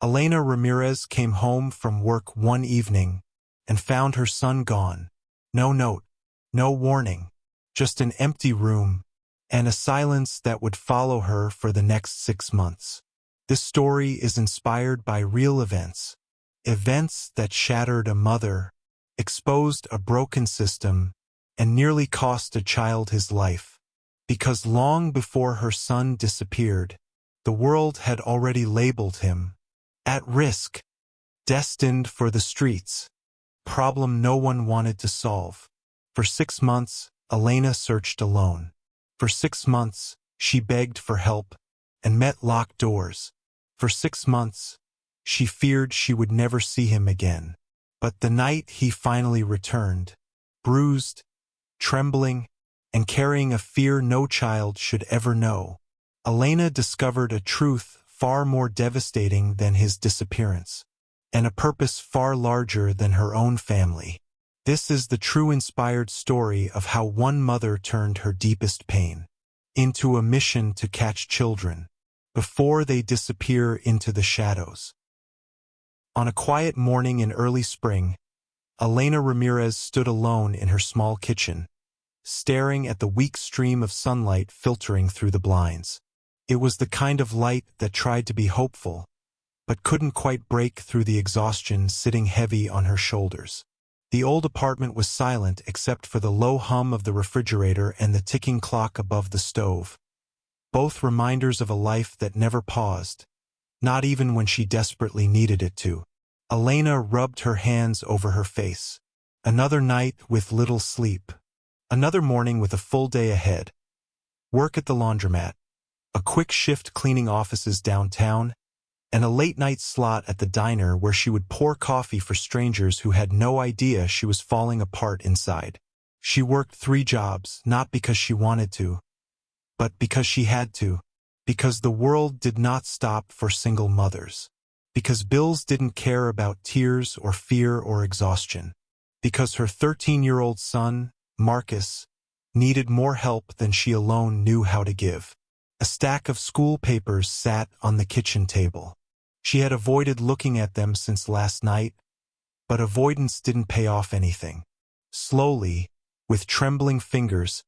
Elena Ramirez came home from work one evening and found her son gone. No note, no warning, just an empty room and a silence that would follow her for the next 6 months. This story is inspired by real events, events that shattered a mother, exposed a broken system, and nearly cost a child his life. Because long before her son disappeared, the world had already labeled him at risk, destined for the streets, problem no one wanted to solve. For 6 months, Elena searched alone. For 6 months, she begged for help and met locked doors. For 6 months, she feared she would never see him again. But the night he finally returned, bruised, trembling, and carrying a fear no child should ever know, Elena discovered a truth far more devastating than his disappearance, and a purpose far larger than her own family. This is the true inspired story of how one mother turned her deepest pain into a mission to catch children before they disappear into the shadows. On a quiet morning in early spring, Elena Ramirez stood alone in her small kitchen, staring at the weak stream of sunlight filtering through the blinds. It was the kind of light that tried to be hopeful, but couldn't quite break through the exhaustion sitting heavy on her shoulders. The old apartment was silent except for the low hum of the refrigerator and the ticking clock above the stove, both reminders of a life that never paused, not even when she desperately needed it to. Elena rubbed her hands over her face. Another night with little sleep. Another morning with a full day ahead. Work at the laundromat, a quick shift cleaning offices downtown, and a late-night slot at the diner where she would pour coffee for strangers who had no idea she was falling apart inside. She worked 3 jobs, not because she wanted to, but because she had to, because the world did not stop for single mothers, because bills didn't care about tears or fear or exhaustion, because her 13-year-old son, Marcus, needed more help than she alone knew how to give. A stack of school papers sat on the kitchen table. She had avoided looking at them since last night, but avoidance didn't pay off anything. Slowly, with trembling fingers,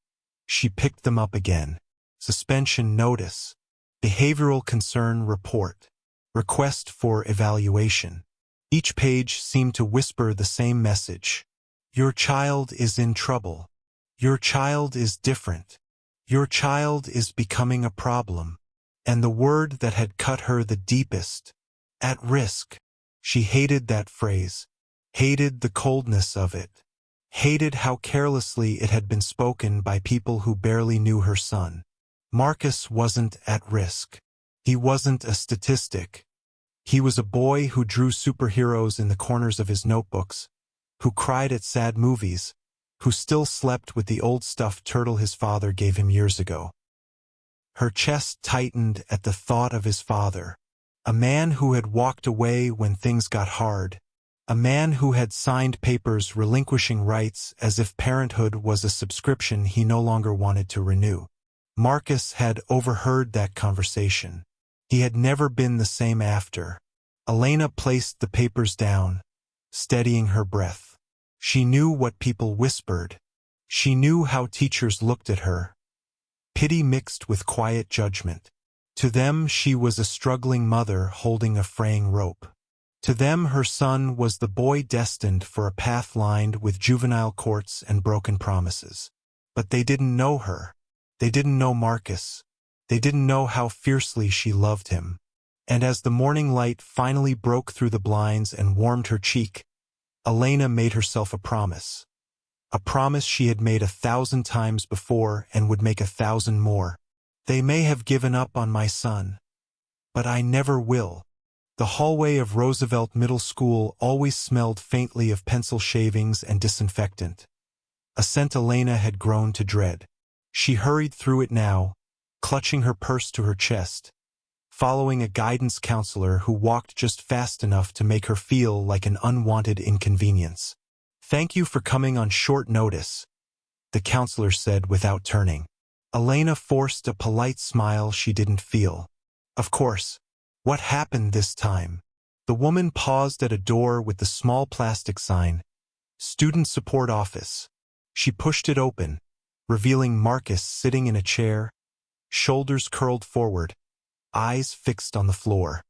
she picked them up again. Suspension notice, behavioral concern report, request for evaluation. Each page seemed to whisper the same message. Your child is in trouble. Your child is different. Your child is becoming a problem. And the word that had cut her the deepest, at risk. She hated that phrase, hated the coldness of it, hated how carelessly it had been spoken by people who barely knew her son. Marcus wasn't at risk. He wasn't a statistic. He was a boy who drew superheroes in the corners of his notebooks, who cried at sad movies, who still slept with the old stuffed turtle his father gave him years ago. Her chest tightened at the thought of his father, a man who had walked away when things got hard, a man who had signed papers relinquishing rights as if parenthood was a subscription he no longer wanted to renew. Marcus had overheard that conversation. He had never been the same after. Elena placed the papers down, steadying her breath. She knew what people whispered. She knew how teachers looked at her. Pity mixed with quiet judgment. To them, she was a struggling mother holding a fraying rope. To them, her son was the boy destined for a path lined with juvenile courts and broken promises. But they didn't know her. They didn't know Marcus. They didn't know how fiercely she loved him. And as the morning light finally broke through the blinds and warmed her cheek, Elena made herself a promise she had made 1,000 times before and would make 1,000 more. They may have given up on my son, but I never will. The hallway of Roosevelt Middle School always smelled faintly of pencil shavings and disinfectant, a scent Elena had grown to dread. She hurried through it now, clutching her purse to her chest, following a guidance counselor who walked just fast enough to make her feel like an unwanted inconvenience. Thank you for coming on short notice, the counselor said without turning. Elena forced a polite smile she didn't feel. Of course. What happened this time? The woman paused at a door with the small plastic sign, Student Support Office. She pushed it open, revealing Marcus sitting in a chair, shoulders curled forward, eyes fixed on the floor.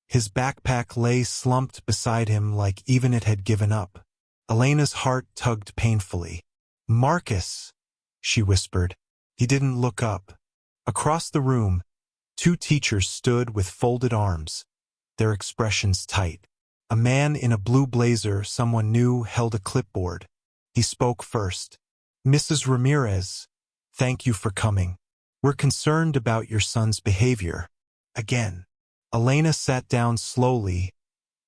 His backpack lay slumped beside him like even it had given up. Elena's heart tugged painfully. "Marcus," she whispered. He didn't look up. Across the room, two teachers stood with folded arms, their expressions tight. A man in a blue blazer someone knew held a clipboard. He spoke first. "Mrs. Ramirez, thank you for coming. We're concerned about your son's behavior." Again. Elena sat down slowly,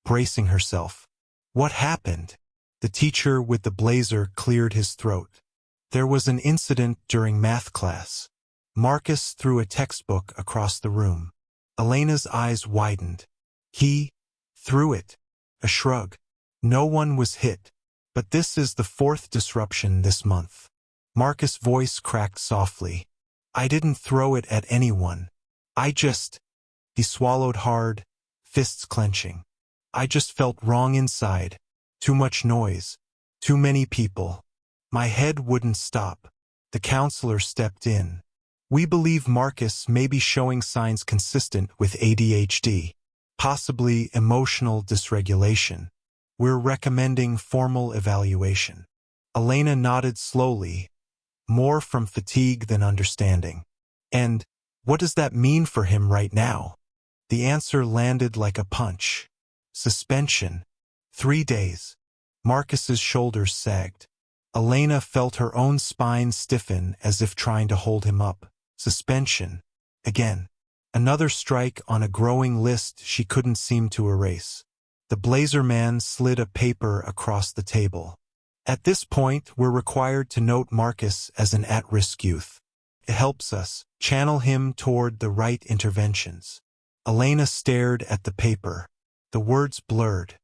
bracing herself. "What happened?" The teacher with the blazer cleared his throat. "There was an incident during math class." Marcus threw a textbook across the room. Elena's eyes widened. "He threw it." A shrug. "No one was hit. But this is the fourth disruption this month." Marcus' voice cracked softly. "I didn't throw it at anyone. I just—" He swallowed hard, fists clenching. "I just felt wrong inside. Too much noise. Too many people. My head wouldn't stop." The counselor stepped in. "We believe Marcus may be showing signs consistent with ADHD, possibly emotional dysregulation. We're recommending formal evaluation." Elena nodded slowly, more from fatigue than understanding. "And what does that mean for him right now?" The answer landed like a punch. "Suspension. 3 days." Marcus's shoulders sagged. Elena felt her own spine stiffen as if trying to hold him up. Suspension. Again. Another strike on a growing list she couldn't seem to erase. The blazer man slid a paper across the table. "At this point, we're required to note Marcus as an at-risk youth. It helps us channel him toward the right interventions." Elena stared at the paper. The words blurred.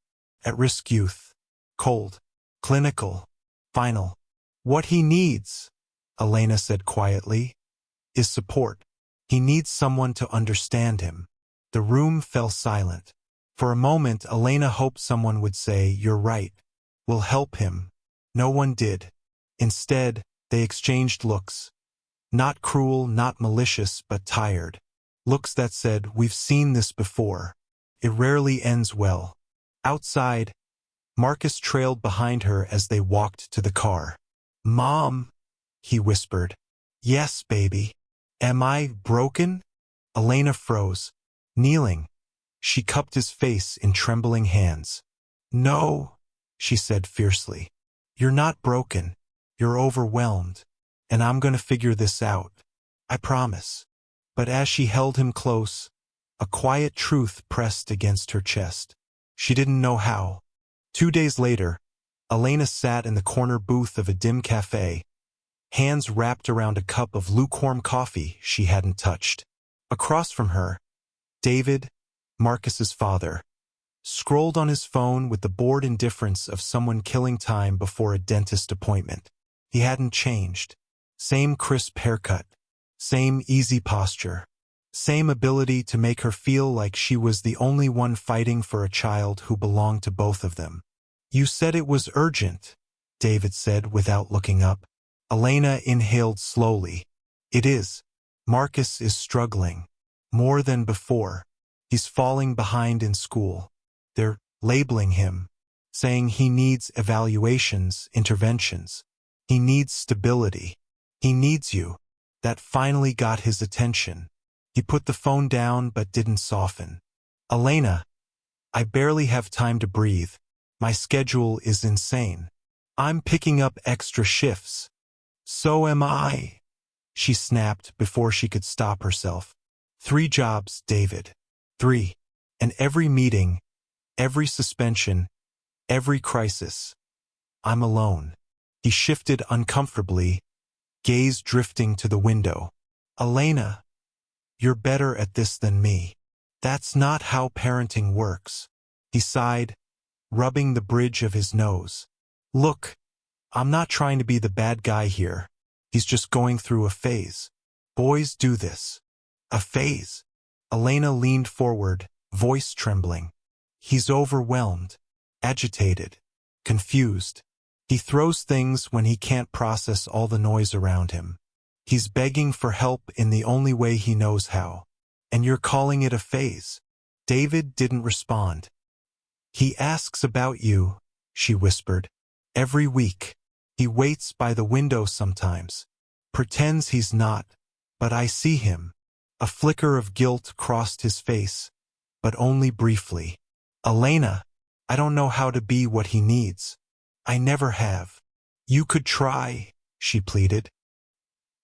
At-risk youth. Cold. Clinical. Final. "What he needs," Elena said quietly, "is support. He needs someone to understand him." The room fell silent. For a moment, Elena hoped someone would say, "You're right. We'll help him." No one did. Instead, they exchanged looks. Not cruel, not malicious, but tired. Looks that said, "We've seen this before. It rarely ends well." Outside, Marcus trailed behind her as they walked to the car. "Mom," he whispered. "Yes, baby." "Am I broken?" Elena froze. Kneeling, she cupped his face in trembling hands. "No," she said fiercely. "You're not broken. You're overwhelmed. And I'm going to figure this out. I promise." But as she held him close, a quiet truth pressed against her chest. She didn't know how. 2 days later, Elena sat in the corner booth of a dim cafe, hands wrapped around a cup of lukewarm coffee she hadn't touched. Across from her, David, Marcus's father, scrolled on his phone with the bored indifference of someone killing time before a dentist appointment. He hadn't changed. Same crisp haircut, same easy posture, same ability to make her feel like she was the only one fighting for a child who belonged to both of them. "You said it was urgent," David said without looking up. Elena inhaled slowly. "It is. Marcus is struggling. More than before. He's falling behind in school. They're labeling him, saying he needs evaluations, interventions. He needs stability. He needs you." That finally got his attention. He put the phone down but didn't soften. "Elena, I barely have time to breathe. My schedule is insane. I'm picking up extra shifts." "So am I," she snapped before she could stop herself. 3 jobs, David. 3. And every meeting, every suspension, every crisis. I'm alone. He shifted uncomfortably, gaze drifting to the window. "Elena, you're better at this than me. That's not how parenting works." He sighed, rubbing the bridge of his nose. "Look, I'm not trying to be the bad guy here. He's just going through a phase. Boys do this." "A phase?" Elena leaned forward, voice trembling. He's overwhelmed, agitated, confused. He throws things when he can't process all the noise around him. He's begging for help in the only way he knows how. And you're calling it a phase. David didn't respond. He asks about you, she whispered. Every week. He waits by the window sometimes. Pretends he's not, but I see him. A flicker of guilt crossed his face, but only briefly. Elena, I don't know how to be what he needs. I never have. You could try, she pleaded.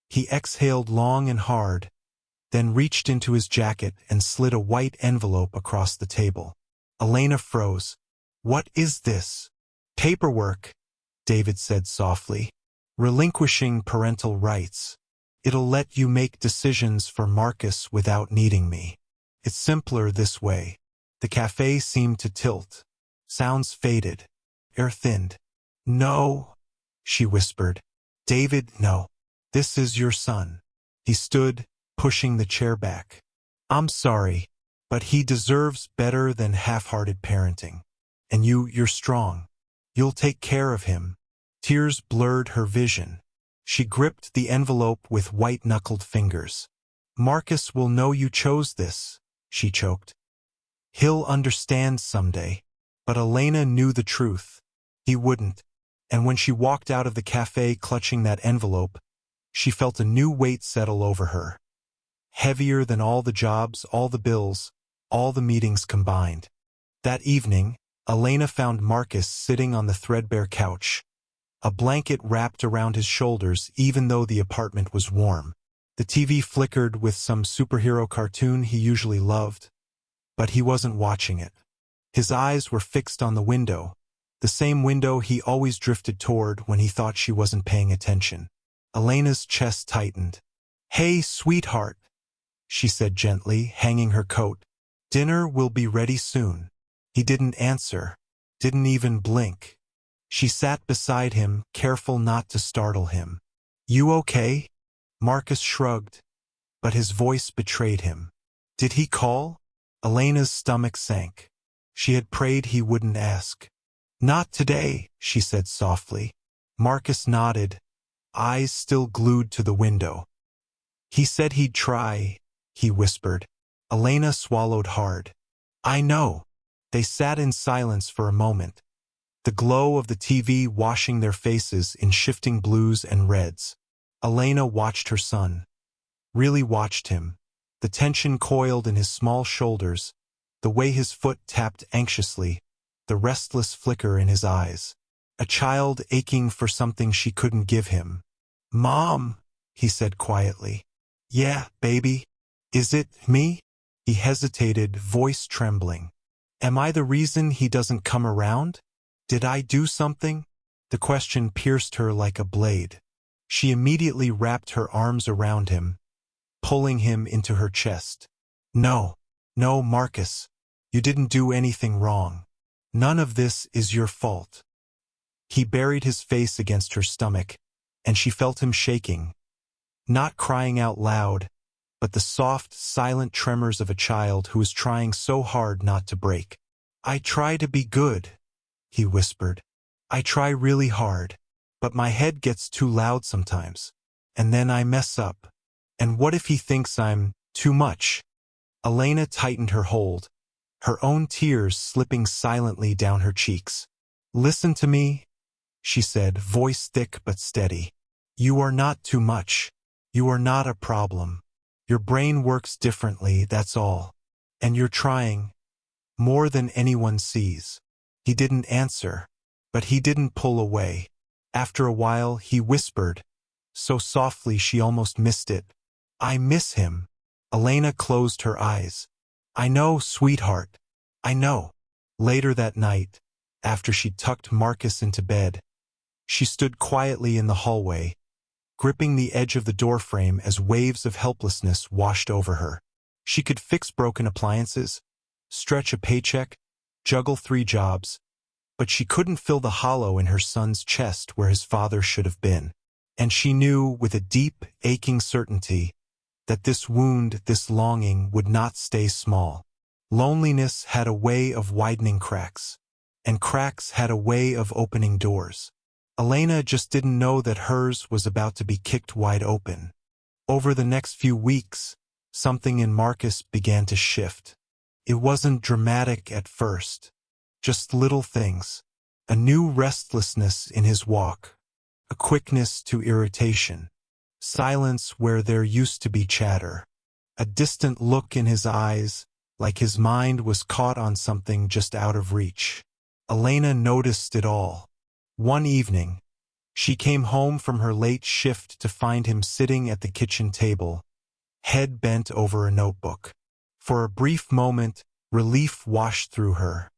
He exhaled long and hard, then reached into his jacket and slid a white envelope across the table. Elena froze. What is this? Paperwork, David said softly. Relinquishing parental rights. It'll let you make decisions for Marcus without needing me. It's simpler this way. The cafe seemed to tilt. Sounds faded. Air thinned. No, she whispered. David, no. This is your son. He stood, pushing the chair back. I'm sorry, but he deserves better than half-hearted parenting. And you're strong. You'll take care of him. Tears blurred her vision. She gripped the envelope with white-knuckled fingers. Marcus will know you chose this, she choked. He'll understand someday. But Elena knew the truth. He wouldn't. And when she walked out of the cafe clutching that envelope, she felt a new weight settle over her. Heavier than all the jobs, all the bills, all the meetings combined. That evening, Elena found Marcus sitting on the threadbare couch. A blanket wrapped around his shoulders even though the apartment was warm. The TV flickered with some superhero cartoon he usually loved, but he wasn't watching it. His eyes were fixed on the window, the same window he always drifted toward when he thought she wasn't paying attention. Elena's chest tightened. Hey, sweetheart, she said gently, hanging her coat. Dinner will be ready soon. He didn't answer, didn't even blink. She sat beside him, careful not to startle him. You okay? Marcus shrugged, but his voice betrayed him. Did he call? Elena's stomach sank. She had prayed he wouldn't ask. Not today, she said softly. Marcus nodded, eyes still glued to the window. He said he'd try, he whispered. Elena swallowed hard. I know. They sat in silence for a moment, the glow of the TV washing their faces in shifting blues and reds. Elena watched her son. Really watched him. The tension coiled in his small shoulders, the way his foot tapped anxiously, the restless flicker in his eyes. A child aching for something she couldn't give him. Mom, he said quietly. Yeah, baby. Is it me? He hesitated, voice trembling. Am I the reason he doesn't come around? Did I do something? The question pierced her like a blade. She immediately wrapped her arms around him, pulling him into her chest. No, Marcus. You didn't do anything wrong. None of this is your fault. He buried his face against her stomach, and she felt him shaking. Not crying out loud, but the soft, silent tremors of a child who is trying so hard not to break. I try to be good, he whispered. I try really hard, but my head gets too loud sometimes, and then I mess up. And what if he thinks I'm too much? Elena tightened her hold, her own tears slipping silently down her cheeks. Listen to me, she said, voice thick but steady. You are not too much. You are not a problem. Your brain works differently, that's all. And you're trying. More than anyone sees. He didn't answer, but he didn't pull away. After a while, he whispered, so softly she almost missed it. I miss him. Elena closed her eyes. I know, sweetheart. I know. Later that night, after she tucked Marcus into bed, she stood quietly in the hallway, gripping the edge of the doorframe as waves of helplessness washed over her. She could fix broken appliances, stretch a paycheck, juggle 3 jobs, but she couldn't fill the hollow in her son's chest where his father should have been. And she knew with a deep, aching certainty that this wound, this longing, would not stay small. Loneliness had a way of widening cracks, and cracks had a way of opening doors. Elena just didn't know that hers was about to be kicked wide open. Over the next few weeks, something in Marcus began to shift. It wasn't dramatic at first, just little things. A new restlessness in his walk, a quickness to irritation, silence where there used to be chatter, a distant look in his eyes, like his mind was caught on something just out of reach. Elena noticed it all. One evening, she came home from her late shift to find him sitting at the kitchen table, head bent over a notebook. For a brief moment, relief washed through her.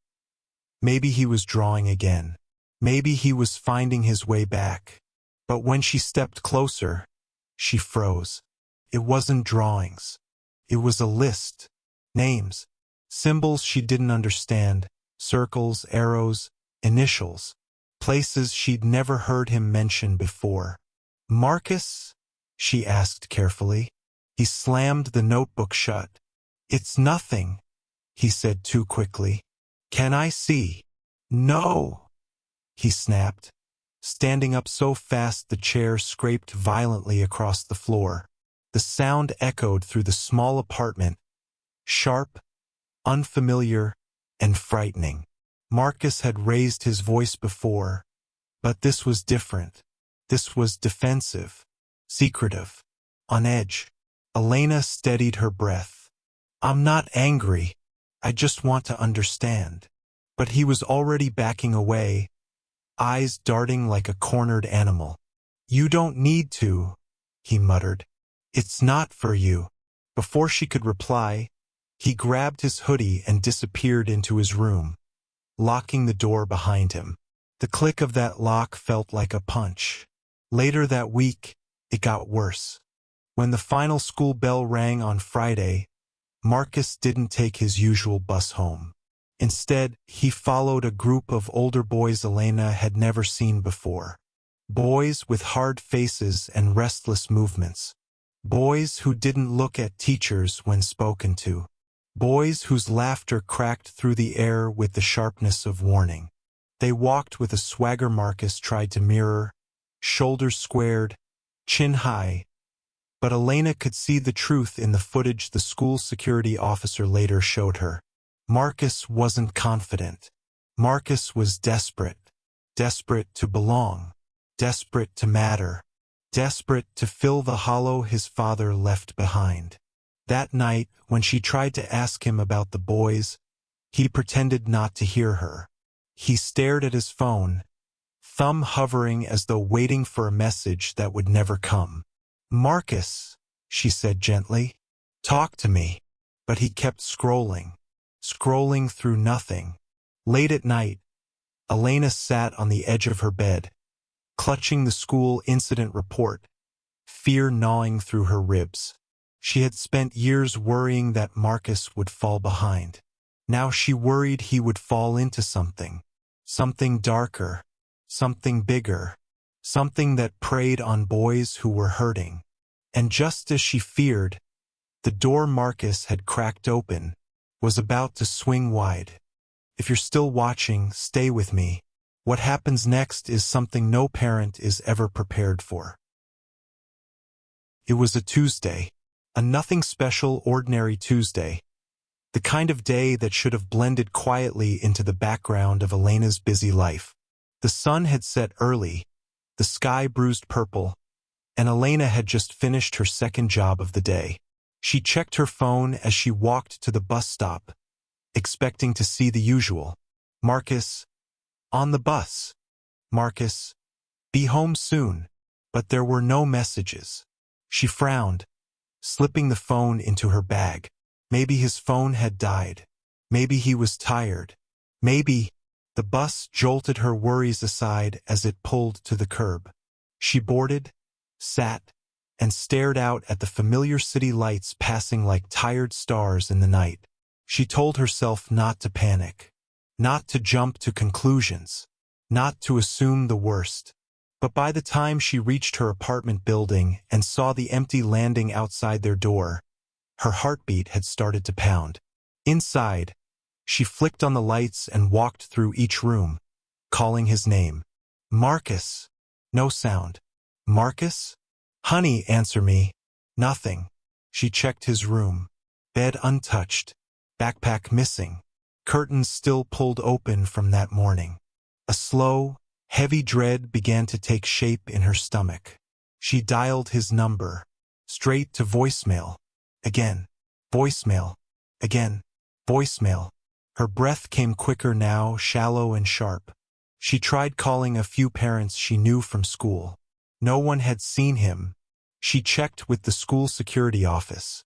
Maybe he was drawing again. Maybe he was finding his way back. But when she stepped closer, she froze. It wasn't drawings. It was a list. Names. Symbols she didn't understand. Circles, arrows, initials. Places she'd never heard him mention before. "Marcus?" she asked carefully. He slammed the notebook shut. "It's nothing," he said too quickly. "Can I see?" "No," he snapped, standing up so fast the chair scraped violently across the floor. The sound echoed through the small apartment, sharp, unfamiliar, and frightening. Marcus had raised his voice before, but this was different. This was defensive, secretive, on edge. Elena steadied her breath. "I'm not angry. I just want to understand." But he was already backing away, eyes darting like a cornered animal. "You don't need to," he muttered. "It's not for you." Before she could reply, he grabbed his hoodie and disappeared into his room, locking the door behind him. The click of that lock felt like a punch. Later that week, it got worse. When the final school bell rang on Friday, Marcus didn't take his usual bus home. Instead, he followed a group of older boys Elena had never seen before. Boys with hard faces and restless movements. Boys who didn't look at teachers when spoken to. Boys whose laughter cracked through the air with the sharpness of warning. They walked with a swagger Marcus tried to mirror, shoulders squared, chin high. But Elena could see the truth in the footage the school security officer later showed her. Marcus wasn't confident. Marcus was desperate. Desperate to belong. Desperate to matter. Desperate to fill the hollow his father left behind. That night, when she tried to ask him about the boys, he pretended not to hear her. He stared at his phone, thumb hovering as though waiting for a message that would never come. "Marcus," she said gently, "talk to me." But he kept scrolling through nothing. Late at night, Elena sat on the edge of her bed, clutching the school incident report, fear gnawing through her ribs. She had spent years worrying that Marcus would fall behind. Now she worried he would fall into something darker, something bigger, something that preyed on boys who were hurting. And just as she feared, the door Marcus had cracked open was about to swing wide. If you're still watching, stay with me. What happens next is something no parent is ever prepared for. It was a Tuesday. A nothing special, ordinary Tuesday. The kind of day that should have blended quietly into the background of Elena's busy life. The sun had set early, the sky bruised purple, and Elena had just finished her second job of the day. She checked her phone as she walked to the bus stop, expecting to see the usual. "Marcus, on the bus. Marcus, be home soon." But there were no messages. She frowned, slipping the phone into her bag. Maybe his phone had died. Maybe he was tired. Maybe. The bus jolted her worries aside as it pulled to the curb. She boarded, sat, and stared out at the familiar city lights passing like tired stars in the night. She told herself not to panic, not to jump to conclusions, not to assume the worst. But by the time she reached her apartment building and saw the empty landing outside their door, her heartbeat had started to pound. Inside, she flicked on the lights and walked through each room, calling his name. Marcus. No sound. Marcus? Honey, answer me. Nothing. She checked his room. Bed untouched. Backpack missing. Curtains still pulled open from that morning. A slow, heavy dread began to take shape in her stomach. She dialed his number. Straight to voicemail. Again. Voicemail. Again. Voicemail. Her breath came quicker now, shallow and sharp. She tried calling a few parents she knew from school. No one had seen him. She checked with the school security office,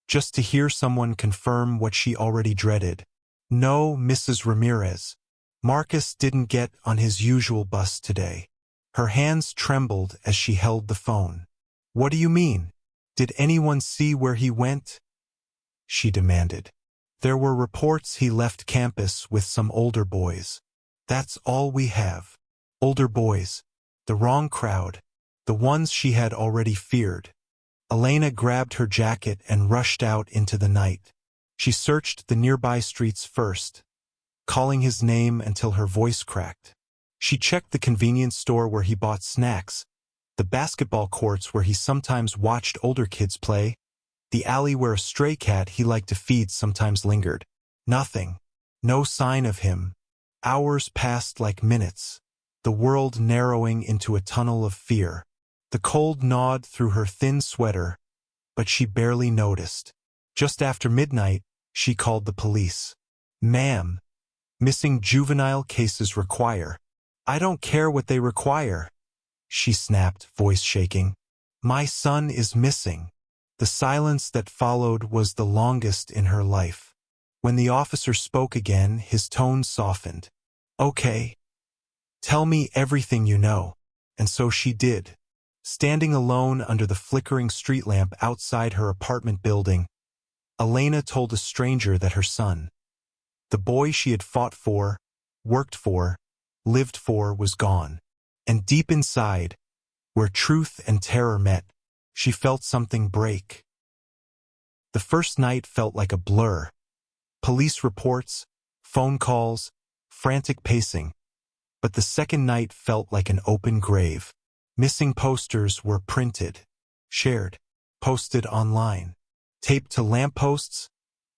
just to hear someone confirm what she already dreaded. No, Mrs. Ramirez. Marcus didn't get on his usual bus today. Her hands trembled as she held the phone. What do you mean? Did anyone see where he went? She demanded. There were reports he left campus with some older boys. That's all we have. Older boys. The wrong crowd. The ones she had already feared. Elena grabbed her jacket and rushed out into the night. She searched the nearby streets first, calling his name until her voice cracked. She checked the convenience store where he bought snacks, the basketball courts where he sometimes watched older kids play, the alley where a stray cat he liked to feed sometimes lingered. Nothing. No sign of him. Hours passed like minutes, the world narrowing into a tunnel of fear. The cold gnawed through her thin sweater, but she barely noticed. Just after midnight, she called the police. Ma'am, missing juvenile cases require. I don't care what they require, she snapped, voice shaking. My son is missing. The silence that followed was the longest in her life. When the officer spoke again, his tone softened. Okay. Tell me everything you know. And so she did. Standing alone under the flickering street lamp outside her apartment building, Elena told a stranger that her son, the boy she had fought for, worked for, lived for, was gone. And deep inside, where truth and terror met, she felt something break. The first night felt like a blur. Police reports, phone calls, frantic pacing. But the second night felt like an open grave. Missing posters were printed, shared, posted online, taped to lampposts,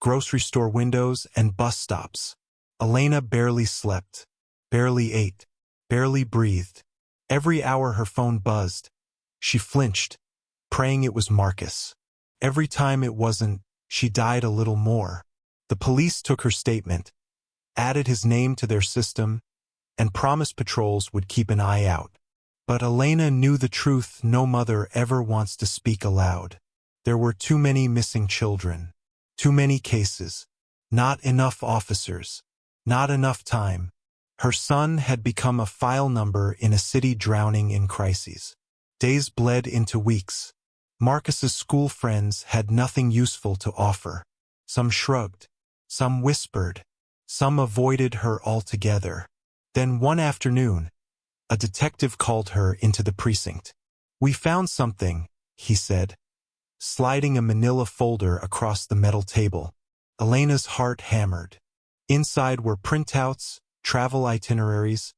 grocery store windows, and bus stops. Elena barely slept, barely ate, barely breathed. Every hour her phone buzzed. She flinched, praying it was Marcus. Every time it wasn't, she died a little more. The police took her statement, added his name to their system, and promised patrols would keep an eye out. But Elena knew the truth no mother ever wants to speak aloud. There were too many missing children, too many cases, not enough officers, not enough time. Her son had become a file number in a city drowning in crises. Days bled into weeks. Marcus's school friends had nothing useful to offer. Some shrugged, some whispered, some avoided her altogether. Then one afternoon, a detective called her into the precinct. We found something, he said, sliding a manila folder across the metal table. Elena's heart hammered. Inside were printouts, travel itineraries,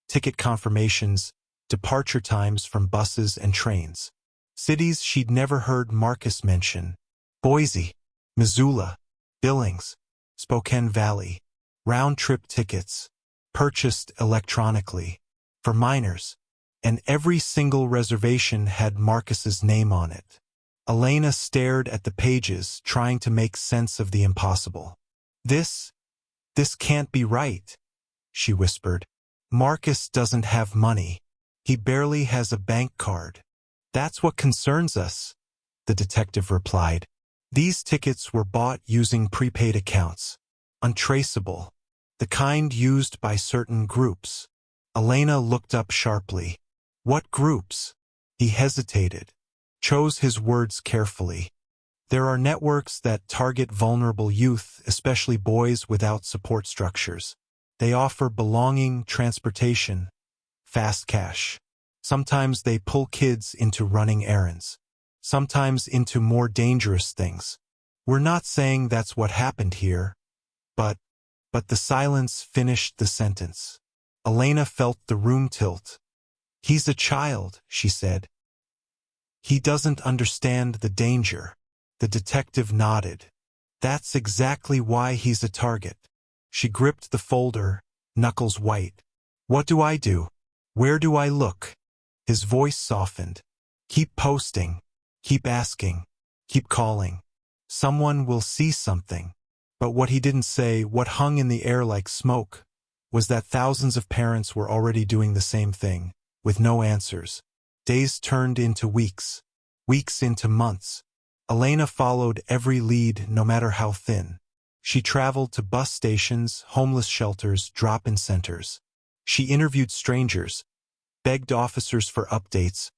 ticket confirmations, departure times from buses and trains. Cities she'd never heard Marcus mention. Boise, Missoula, Billings, Spokane Valley. Round-trip tickets, purchased electronically. For minors, and every single reservation had Marcus's name on it. Elena stared at the pages, trying to make sense of the impossible. This can't be right, she whispered. Marcus doesn't have money. He barely has a bank card. That's what concerns us, the detective replied. These tickets were bought using prepaid accounts, untraceable, the kind used by certain groups. Elena looked up sharply. What groups? He hesitated, chose his words carefully. There are networks that target vulnerable youth, especially boys without support structures. They offer belonging, transportation, fast cash. Sometimes they pull kids into running errands. Sometimes into more dangerous things. We're not saying that's what happened here, But the silence finished the sentence. Elena felt the room tilt. "He's a child," she said. "He doesn't understand the danger." The detective nodded. "That's exactly why he's a target." She gripped the folder, knuckles white. "What do I do? Where do I look?" His voice softened. "Keep posting. Keep asking. Keep calling. Someone will see something." But what he didn't say, what hung in the air like smoke, was that thousands of parents were already doing the same thing, with no answers. Days turned into weeks. Weeks into months. Elena followed every lead, no matter how thin. She traveled to bus stations, homeless shelters, drop-in centers. She interviewed strangers, begged officers for updates,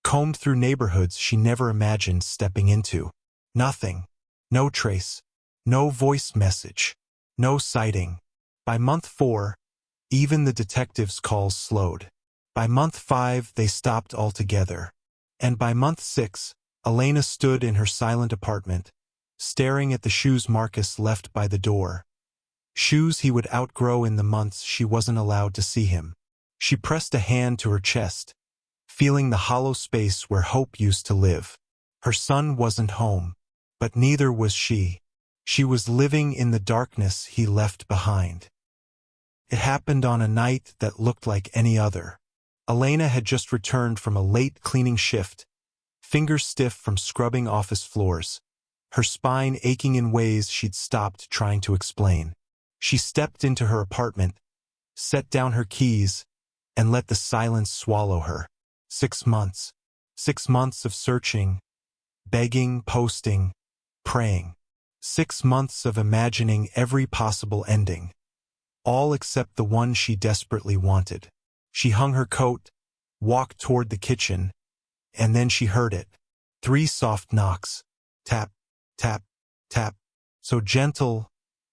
combed through neighborhoods she never imagined stepping into. Nothing. No trace. No voice message. No sighting. By month 4, even the detectives' calls slowed. By month 5, they stopped altogether. And by month 6, Elena stood in her silent apartment, staring at the shoes Marcus left by the door. Shoes he would outgrow in the months she wasn't allowed to see him. She pressed a hand to her chest, feeling the hollow space where hope used to live. Her son wasn't home, but neither was she. She was living in the darkness he left behind. It happened on a night that looked like any other. Elena had just returned from a late cleaning shift, fingers stiff from scrubbing office floors, her spine aching in ways she'd stopped trying to explain. She stepped into her apartment, set down her keys, and let the silence swallow her. 6 months. 6 months of searching, begging, posting, praying. 6 months of imagining every possible ending, all except the one she desperately wanted. She hung her coat, walked toward the kitchen, and then she heard it. 3 soft knocks. Tap, tap, tap. So gentle,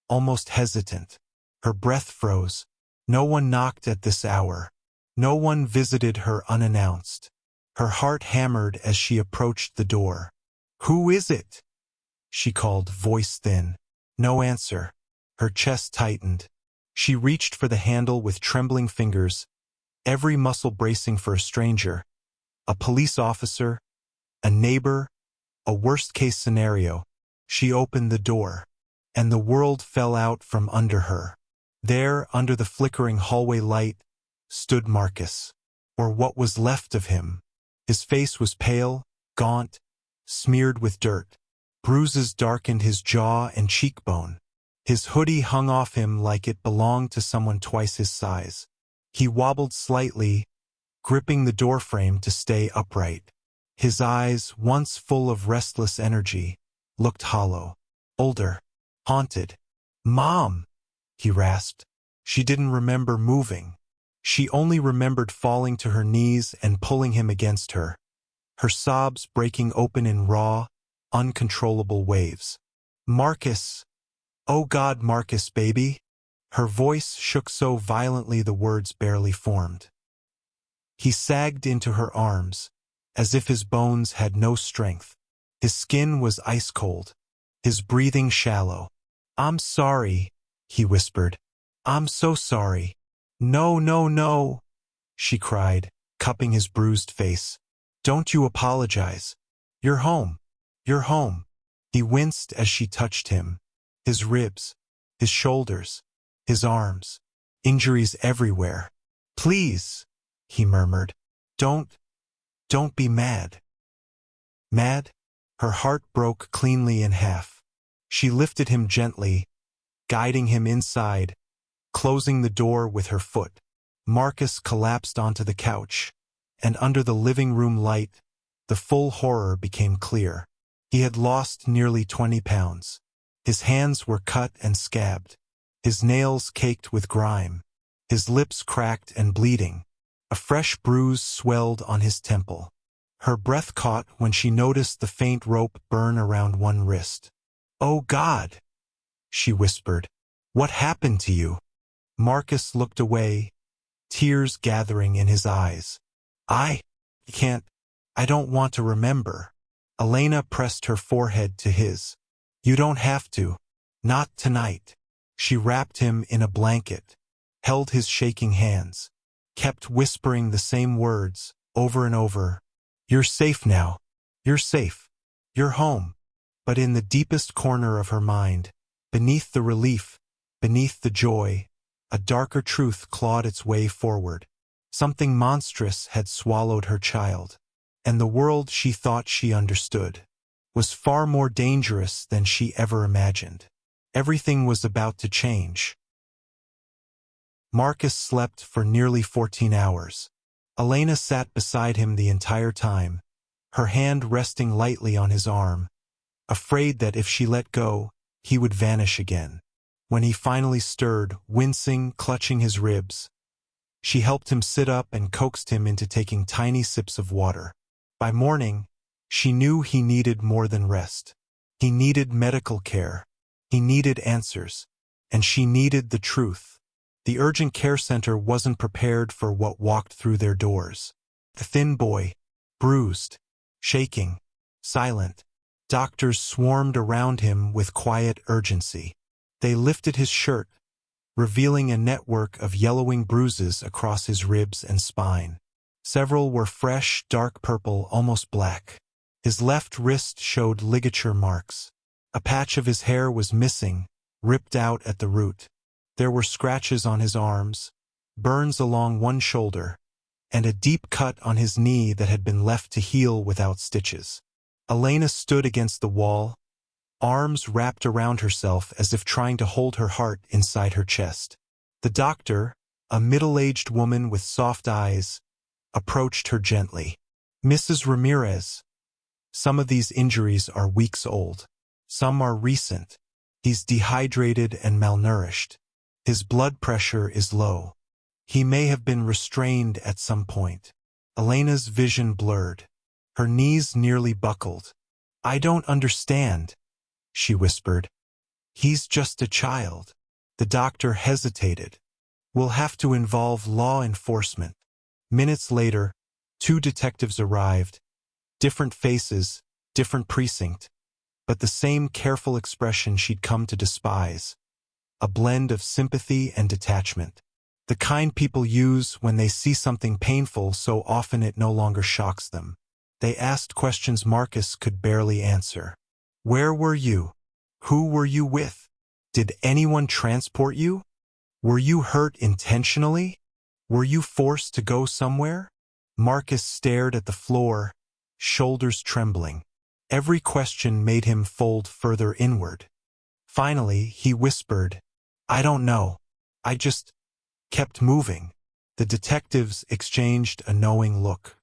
almost hesitant. Her breath froze. No one knocked at this hour. No one visited her unannounced. Her heart hammered as she approached the door. "Who is it?" she called, voice thin. No answer. Her chest tightened. She reached for the handle with trembling fingers, every muscle bracing for a stranger. A police officer, a neighbor, a worst-case scenario. She opened the door, and the world fell out from under her. There, under the flickering hallway light, stood Marcus, or what was left of him. His face was pale, gaunt, smeared with dirt. Bruises darkened his jaw and cheekbone. His hoodie hung off him like it belonged to someone twice his size. He wobbled slightly, gripping the doorframe to stay upright. His eyes, once full of restless energy, looked hollow, older, haunted. "Mom!" he rasped. She didn't remember moving. She only remembered falling to her knees and pulling him against her, her sobs breaking open in raw, uncontrollable waves. "Marcus! Oh God, Marcus, baby!" Her voice shook so violently the words barely formed. He sagged into her arms, as if his bones had no strength. His skin was ice-cold, his breathing shallow. "I'm sorry," he whispered. "I'm so sorry." "No, no, no," she cried, cupping his bruised face. "Don't you apologize. You're home. You're home." He winced as she touched him. His ribs, his shoulders, his arms, injuries everywhere. "Please," he murmured. Don't be mad." Mad? Her heart broke cleanly in half. She lifted him gently, guiding him inside, closing the door with her foot. Marcus collapsed onto the couch, and under the living room light, the full horror became clear. He had lost nearly 20 pounds. His hands were cut and scabbed, his nails caked with grime, his lips cracked and bleeding. A fresh bruise swelled on his temple. Her breath caught when she noticed the faint rope burn around one wrist. "Oh God," she whispered. "What happened to you?" Marcus looked away, tears gathering in his eyes. I don't want to remember." Elena pressed her forehead to his. "You don't have to. Not tonight." She wrapped him in a blanket, held his shaking hands, kept whispering the same words over and over. You're safe now. You're safe. You're home. But in the deepest corner of her mind, beneath the relief, beneath the joy, a darker truth clawed its way forward. Something monstrous had swallowed her child, and the world she thought she understood was far more dangerous than she ever imagined. Everything was about to change. Marcus slept for nearly 14 hours. Elena sat beside him the entire time, her hand resting lightly on his arm, afraid that if she let go, he would vanish again. When he finally stirred, wincing, clutching his ribs, she helped him sit up and coaxed him into taking tiny sips of water. By morning, she knew he needed more than rest. He needed medical care. He needed answers. And she needed the truth. The urgent care center wasn't prepared for what walked through their doors. The thin boy, bruised, shaking, silent. Doctors swarmed around him with quiet urgency. They lifted his shirt, revealing a network of yellowing bruises across his ribs and spine. Several were fresh, dark purple, almost black. His left wrist showed ligature marks. A patch of his hair was missing, ripped out at the root. There were scratches on his arms, burns along one shoulder, and a deep cut on his knee that had been left to heal without stitches. Elena stood against the wall, arms wrapped around herself as if trying to hold her heart inside her chest. The doctor, a middle-aged woman with soft eyes, approached her gently. Mrs. Ramirez, some of these injuries are weeks old. Some are recent. He's dehydrated and malnourished. His blood pressure is low. He may have been restrained at some point. Elena's vision blurred. Her knees nearly buckled. I don't understand, she whispered. He's just a child. The doctor hesitated. We'll have to involve law enforcement. Minutes later, 2 detectives arrived. Different faces, different precinct, but the same careful expression she'd come to despise. A blend of sympathy and detachment. The kind people use when they see something painful so often it no longer shocks them. They asked questions Marcus could barely answer. Where were you? Who were you with? Did anyone transport you? Were you hurt intentionally? Were you forced to go somewhere? Marcus stared at the floor, shoulders trembling. Every question made him fold further inward. Finally, he whispered, I don't know. I just kept moving. The detectives exchanged a knowing look.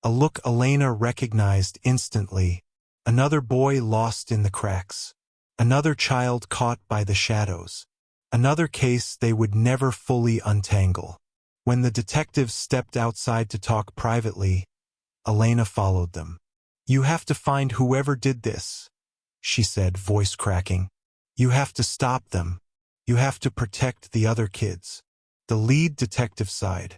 A look Elena recognized instantly. Another boy lost in the cracks. Another child caught by the shadows. Another case they would never fully untangle. When the detectives stepped outside to talk privately, Elena followed them. You have to find whoever did this, she said, voice cracking. You have to stop them. You have to protect the other kids. The lead detective sighed.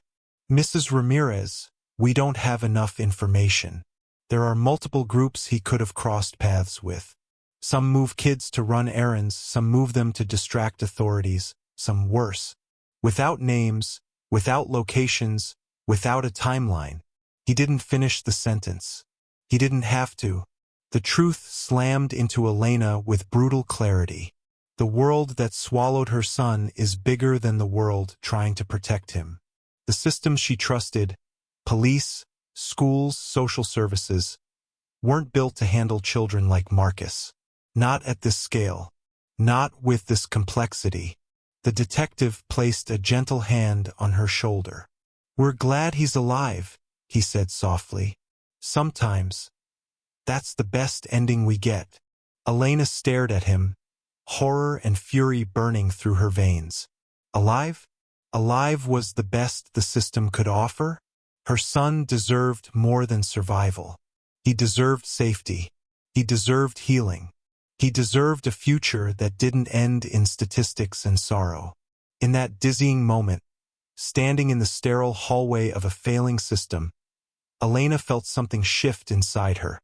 Mrs. Ramirez, we don't have enough information. There are multiple groups he could have crossed paths with. Some move kids to run errands, some move them to distract authorities, some worse. Without names, without locations, without a timeline. He didn't finish the sentence. He didn't have to. The truth slammed into Elena with brutal clarity. The world that swallowed her son is bigger than the world trying to protect him. The systems she trusted, police, schools, social services, weren't built to handle children like Marcus. Not at this scale. Not with this complexity. The detective placed a gentle hand on her shoulder. We're glad he's alive, he said softly. Sometimes, that's the best ending we get. Elena stared at him, horror and fury burning through her veins. Alive? Alive was the best the system could offer? Her son deserved more than survival. He deserved safety. He deserved healing. He deserved a future that didn't end in statistics and sorrow. In that dizzying moment, standing in the sterile hallway of a failing system, Elena felt something shift inside her.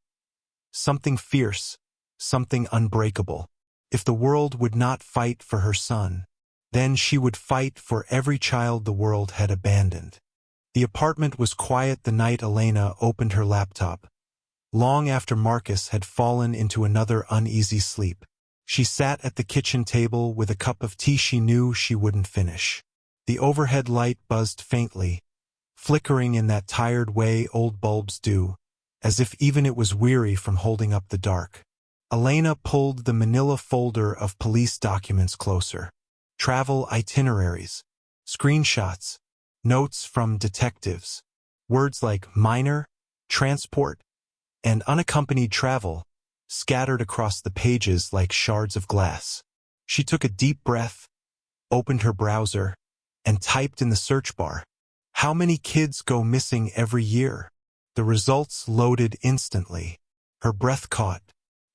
Something fierce, something unbreakable. If the world would not fight for her son, Then she would fight for every child the world had abandoned. The apartment was quiet the night Elena opened her laptop, long after Marcus had fallen into another uneasy sleep. She sat at the kitchen table with a cup of tea she knew she wouldn't finish. The overhead light buzzed faintly, flickering in that tired way old bulbs do, as if even it was weary from holding up the dark. Elena pulled the manila folder of police documents closer. Travel itineraries, screenshots, notes from detectives. Words like minor, transport, and unaccompanied travel scattered across the pages like shards of glass. She took a deep breath, opened her browser, and typed in the search bar, "How many kids go missing every year?" The results loaded instantly. Her breath caught.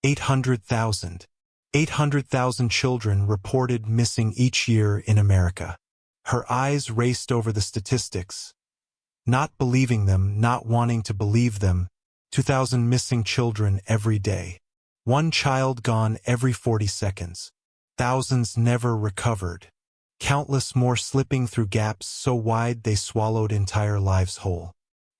800,000. 800,000 children reported missing each year in America. Her eyes raced over the statistics, not believing them, not wanting to believe them. 2,000 missing children every day. One child gone every 40 seconds. Thousands never recovered. Countless more slipping through gaps so wide they swallowed entire lives whole.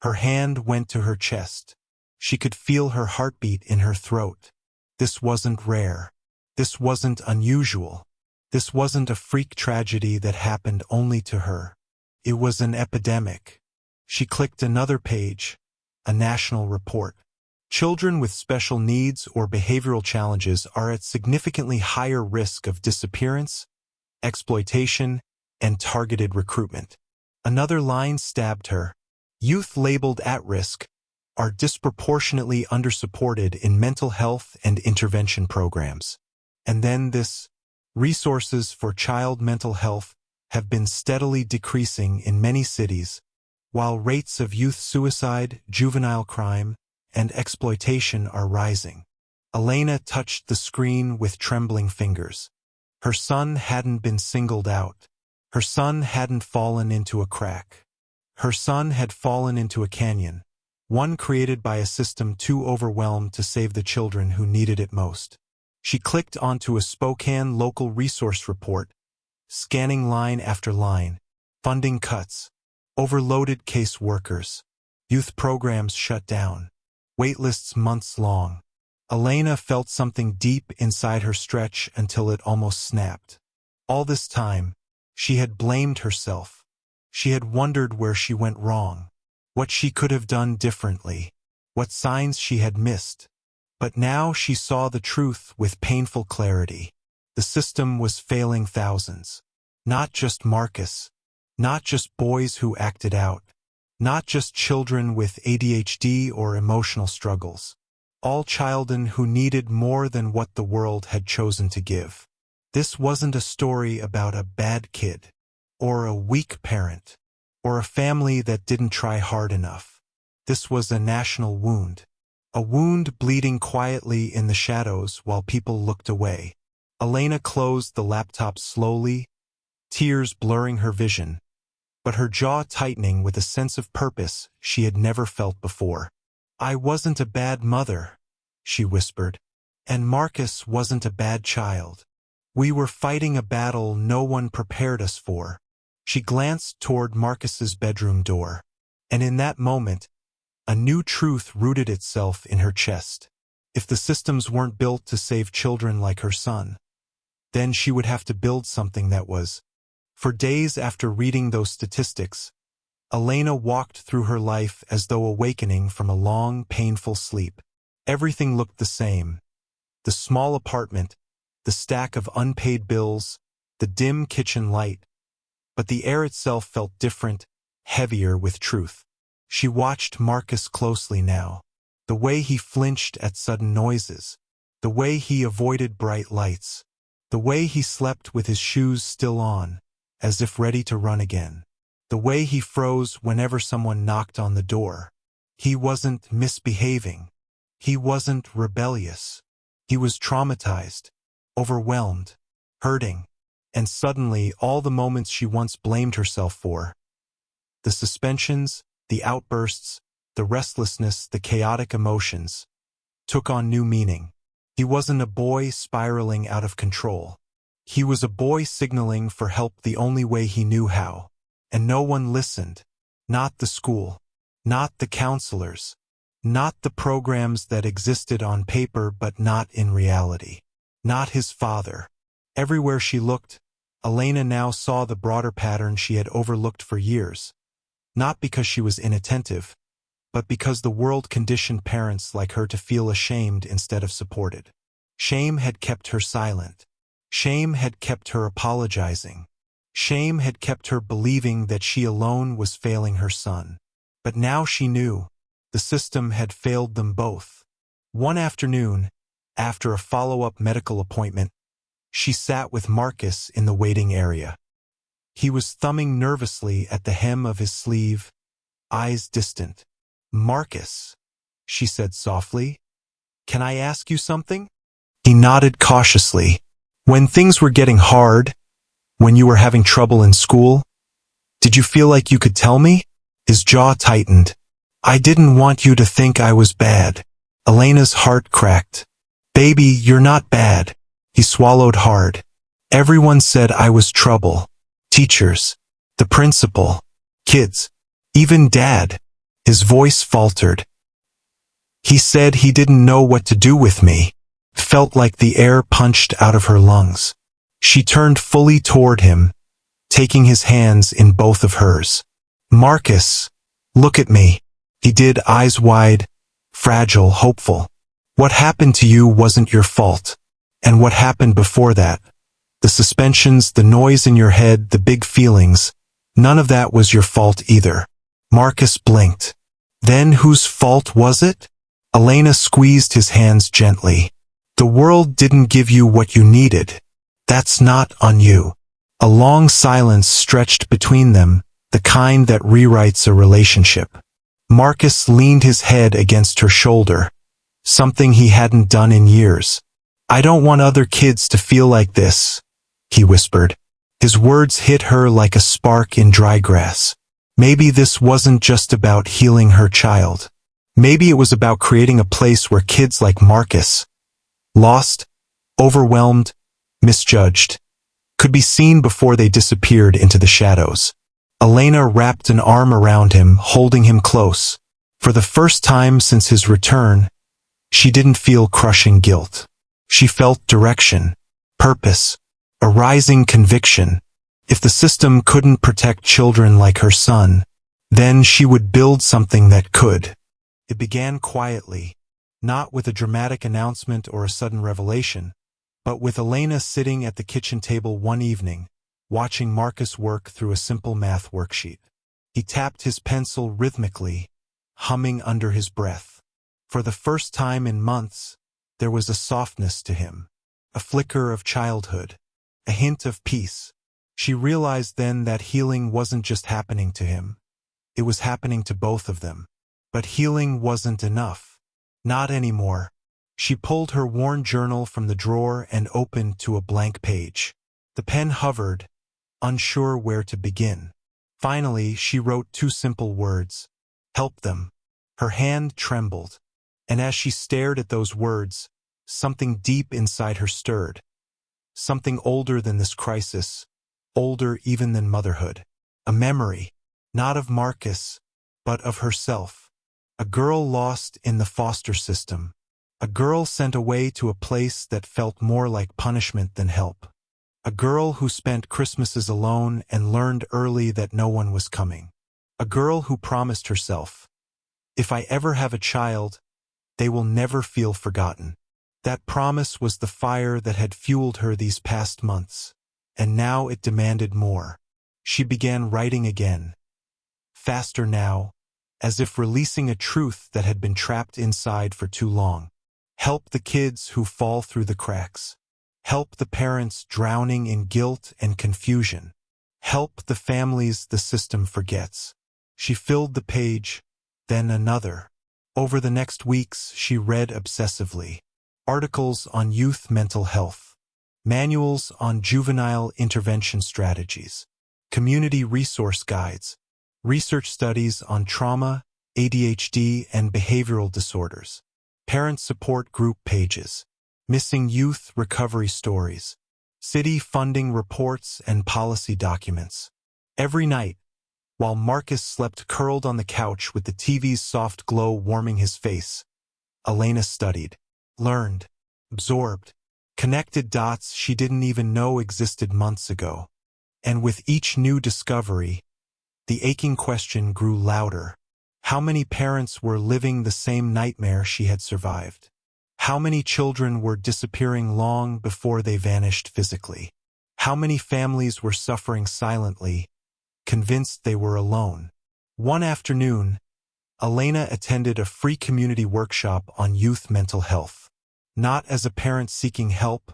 Her hand went to her chest. She could feel her heartbeat in her throat. This wasn't rare. This wasn't unusual. This wasn't a freak tragedy that happened only to her. It was an epidemic. She clicked another page, a national report. Children with special needs or behavioral challenges are at significantly higher risk of disappearance, exploitation, and targeted recruitment. Another line stabbed her. Youth labeled at risk are disproportionately undersupported in mental health and intervention programs. And then this, resources for child mental health have been steadily decreasing in many cities, while rates of youth suicide, juvenile crime, and exploitation are rising. Elena touched the screen with trembling fingers. Her son hadn't been singled out. Her son hadn't fallen into a crack. Her son had fallen into a canyon, one created by a system too overwhelmed to save the children who needed it most. She clicked onto a Spokane local resource report, scanning line after line. Funding cuts, overloaded case workers, youth programs shut down, waitlists months long. Elena felt something deep inside her stretch until it almost snapped. All this time, she had blamed herself. She had wondered where she went wrong, what she could have done differently, what signs she had missed. But now she saw the truth with painful clarity. The system was failing thousands. Not just Marcus, not just boys who acted out, not just children with ADHD or emotional struggles. All children who needed more than what the world had chosen to give. This wasn't a story about a bad kid, or a weak parent, or a family that didn't try hard enough. This was a national wound. A wound bleeding quietly in the shadows while people looked away. Elena closed the laptop slowly, tears blurring her vision, but her jaw tightening with a sense of purpose she had never felt before. "I wasn't a bad mother," she whispered, "and Marcus wasn't a bad child. We were fighting a battle no one prepared us for." She glanced toward Marcus's bedroom door, and in that moment, a new truth rooted itself in her chest. If the systems weren't built to save children like her son, then she would have to build something that was. For days after reading those statistics, Elena walked through her life as though awakening from a long, painful sleep. Everything looked the same. The small apartment, the stack of unpaid bills, the dim kitchen light. But the air itself felt different, heavier with truth. She watched Marcus closely now. The way he flinched at sudden noises. The way he avoided bright lights. The way he slept with his shoes still on, as if ready to run again. The way he froze whenever someone knocked on the door. He wasn't misbehaving. He wasn't rebellious. He was traumatized, overwhelmed, hurting. And suddenly all the moments she once blamed herself for, the suspensions, the outbursts, the restlessness, the chaotic emotions, took on new meaning. He wasn't a boy spiraling out of control. He was a boy signaling for help the only way he knew how. And no one listened. Not the school. Not the counselors. Not the programs that existed on paper but not in reality. Not his father. Everywhere she looked, Elena now saw the broader pattern she had overlooked for years. Not because she was inattentive, but because the world conditioned parents like her to feel ashamed instead of supported. Shame had kept her silent. Shame had kept her apologizing. Shame had kept her believing that she alone was failing her son. But now she knew. The system had failed them both. One afternoon, after a follow-up medical appointment, she sat with Marcus in the waiting area. He was thumbing nervously at the hem of his sleeve, eyes distant. "Marcus," she said softly, "can I ask you something?" He nodded cautiously. "When things were getting hard, when you were having trouble in school, did you feel like you could tell me?" His jaw tightened. "I didn't want you to think I was bad." Elena's heart cracked. "Baby, you're not bad." He swallowed hard. "Everyone said I was trouble. Teachers, the principal, kids, even Dad." His voice faltered. "He said he didn't know what to do with me." Felt like the air punched out of her lungs. She turned fully toward him, taking his hands in both of hers. "Marcus, look at me." He did, eyes wide, fragile, hopeful. "What happened to you wasn't your fault. And what happened before that, the suspensions, the noise in your head, the big feelings, none of that was your fault either." Marcus blinked. "Then whose fault was it?" Elena squeezed his hands gently. "The world didn't give you what you needed. That's not on you." A long silence stretched between them, the kind that rewrites a relationship. Marcus leaned his head against her shoulder, something he hadn't done in years. "I don't want other kids to feel like this," he whispered. His words hit her like a spark in dry grass. Maybe this wasn't just about healing her child. Maybe it was about creating a place where kids like Marcus, lost, overwhelmed, misjudged, could be seen before they disappeared into the shadows. Elena wrapped an arm around him, holding him close. For the first time since his return, she didn't feel crushing guilt. She felt direction, purpose, a rising conviction. If the system couldn't protect children like her son, then she would build something that could. It began quietly, not with a dramatic announcement or a sudden revelation, but with Elena sitting at the kitchen table one evening, watching Marcus work through a simple math worksheet. He tapped his pencil rhythmically, humming under his breath. For the first time in months, there was a softness to him, a flicker of childhood, a hint of peace. She realized then that healing wasn't just happening to him. It was happening to both of them. But healing wasn't enough. Not anymore. She pulled her worn journal from the drawer and opened to a blank page. The pen hovered, unsure where to begin. Finally, she wrote two simple words. "Help them." Her hand trembled, and as she stared at those words, something deep inside her stirred. Something older than this crisis, older even than motherhood. A memory, not of Marcus, but of herself. A girl lost in the foster system. A girl sent away to a place that felt more like punishment than help. A girl who spent Christmases alone and learned early that no one was coming. A girl who promised herself, "If I ever have a child, they will never feel forgotten." That promise was the fire that had fueled her these past months, and now it demanded more. She began writing again, faster now, as if releasing a truth that had been trapped inside for too long. Help the kids who fall through the cracks. Help the parents drowning in guilt and confusion. Help the families the system forgets. She filled the page, then another. Over the next weeks, she read obsessively. Articles on youth mental health. Manuals on juvenile intervention strategies. Community resource guides. Research studies on trauma, ADHD, and behavioral disorders. Parent support group pages. Missing youth recovery stories. city funding reports and policy documents. Every night, while Marcus slept curled on the couch with the TV's soft glow warming his face, Elena studied, learned, absorbed, connected dots she didn't even know existed months ago. And with each new discovery, the aching question grew louder. How many parents were living the same nightmare she had survived? How many children were disappearing long before they vanished physically? How many families were suffering silently, convinced they were alone? One afternoon, Elena attended a free community workshop on youth mental health. Not as a parent seeking help,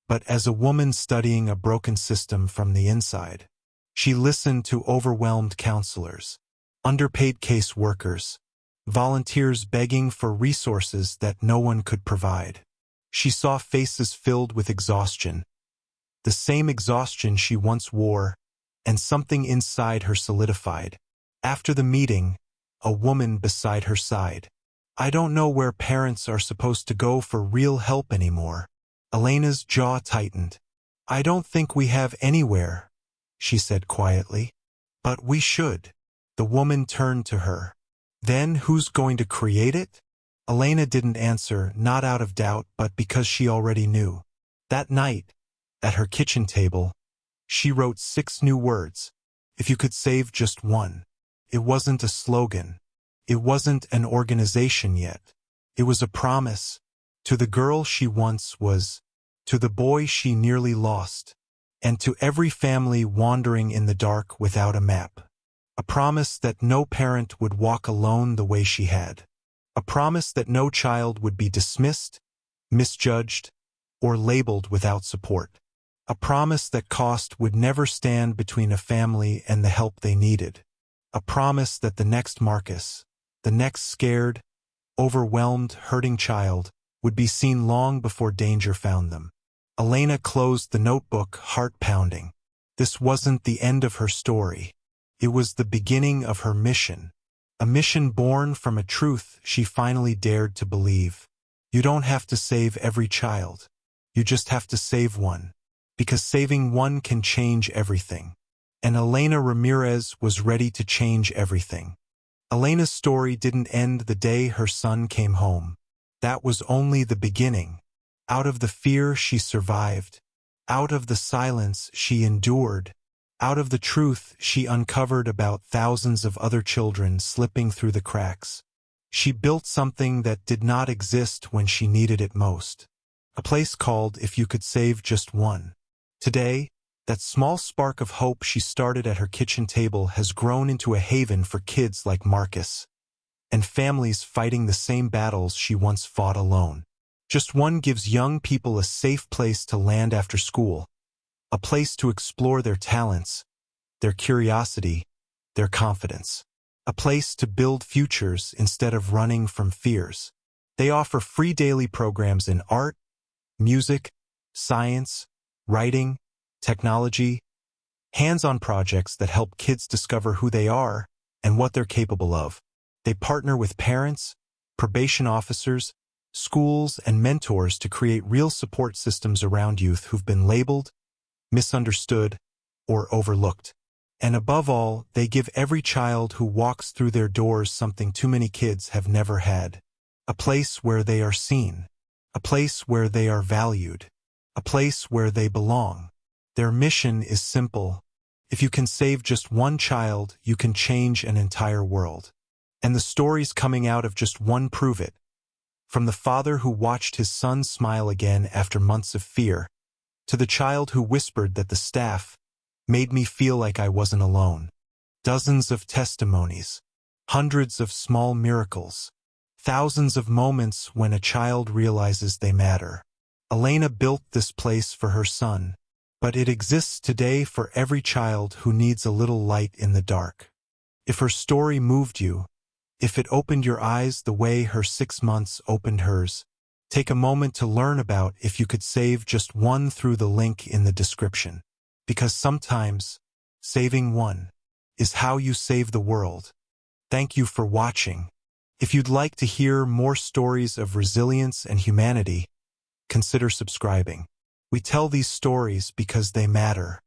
but as a woman studying a broken system from the inside. She listened to overwhelmed counselors, underpaid case workers, volunteers begging for resources that no one could provide. She saw faces filled with exhaustion, the same exhaustion she once wore, and something inside her solidified. After the meeting, a woman beside her sighed. "I don't know where parents are supposed to go for real help anymore." Elena's jaw tightened. "I don't think we have anywhere," she said quietly. "But we should." The woman turned to her. "Then who's going to create it?" Elena didn't answer, not out of doubt, but because she already knew. That night, at her kitchen table, she wrote 6 new words. If you could save just one. It wasn't a slogan. It wasn't an organization yet. It was a promise. To the girl she once was, to the boy she nearly lost, and to every family wandering in the dark without a map. A promise that no parent would walk alone the way she had. A promise that no child would be dismissed, misjudged, or labeled without support. A promise that cost would never stand between a family and the help they needed. A promise that the next Marcus, the next scared, overwhelmed, hurting child, would be seen long before danger found them. Elena closed the notebook, heart pounding. This wasn't the end of her story. It was the beginning of her mission. A mission born from a truth she finally dared to believe. You don't have to save every child. You just have to save one. Because saving one can change everything. And Elena Ramirez was ready to change everything. Elena's story didn't end the day her son came home. That was only the beginning. Out of the fear she survived. Out of the silence she endured. Out of the truth she uncovered about thousands of other children slipping through the cracks. She built something that did not exist when she needed it most. A place called If You Could Save Just One. Today, that small spark of hope she started at her kitchen table has grown into a haven for kids like Marcus, and families fighting the same battles she once fought alone. Just One gives young people a safe place to land after school, a place to explore their talents, their curiosity, their confidence, a place to build futures instead of running from fears. They offer free daily programs in art, music, science, writing, technology, hands-on projects that help kids discover who they are and what they're capable of. They partner with parents, probation officers, schools, and mentors to create real support systems around youth who've been labeled, misunderstood, or overlooked. And above all, they give every child who walks through their doors something too many kids have never had. A place where they are seen. A place where they are valued. A place where they belong. Their mission is simple. If you can save just one child, you can change an entire world. And the stories coming out of Just One prove it. From the father who watched his son smile again after months of fear, to the child who whispered that the staff made me feel like I wasn't alone. Dozens of testimonies, hundreds of small miracles, thousands of moments when a child realizes they matter. Elena built this place for her son, but it exists today for every child who needs a little light in the dark. If her story moved you, if it opened your eyes the way her 6 months opened hers, take a moment to learn about If You Could Save Just One through the link in the description. Because sometimes, saving one is how you save the world. Thank you for watching. If you'd like to hear more stories of resilience and humanity, consider subscribing. We tell these stories because they matter.